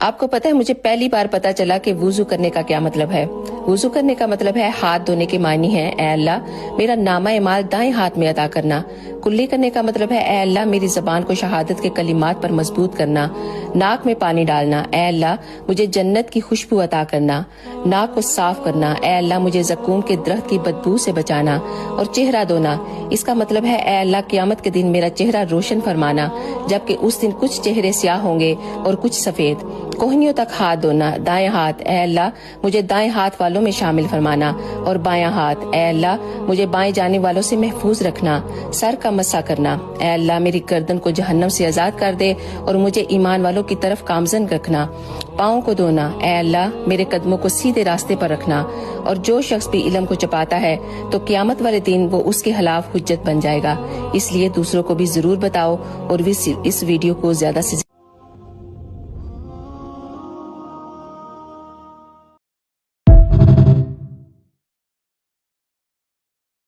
آپ کو پتہ ہے مجھے پہلی بار پتا چلا کہ وضو کرنے کا کیا مطلب ہے۔ وضو کرنے کا مطلب ہے ہاتھ دھونے کے معنی ہے اے اللہ میرا نامہ اعمال دائیں ہاتھ میں عطا کرنا۔ کلی کرنے کا مطلب ہے اے اللہ میری زبان کو شہادت کے کلمات پر مضبوط کرنا۔ ناک میں پانی ڈالنا اے اللہ مجھے جنت کی خوشبو عطا کرنا۔ ناک کو صاف کرنا اے اللہ مجھے زقوم کے درخت کی بدبو سے بچانا۔ اور چہرہ دھونا اس کا مطلب ہے اے اللہ قیامت کے دن میرا چہرہ روشن فرمانا، جبکہ اس دن کچھ چہرے سیاہ ہوں گے اور کچھ سفید۔ کوہنیوں تک ہاتھ دھونا دائیں ہاتھ اے اللہ مجھے دائیں ہاتھ والوں میں شامل فرمانا، اور بایاں ہاتھ اے اللہ مجھے بائیں جانے والوں سے محفوظ رکھنا۔ سر کا مسح کرنا اے اللہ میری گردن کو جہنم سے آزاد کر دے اور مجھے ایمان والوں کی طرف گامزن رکھنا۔ پاؤں کو دھونا اے اللہ میرے قدموں کو سیدھے راستے پر رکھنا، اور جو شخص بھی علم کو چپاتا ہے تو قیامت والے دن وہ اس کے خلاف حجت بن جائے گا۔ اس لیے دوسروں کو بھی ضرور بتاؤ اور اس ویڈیو کو زیادہ سے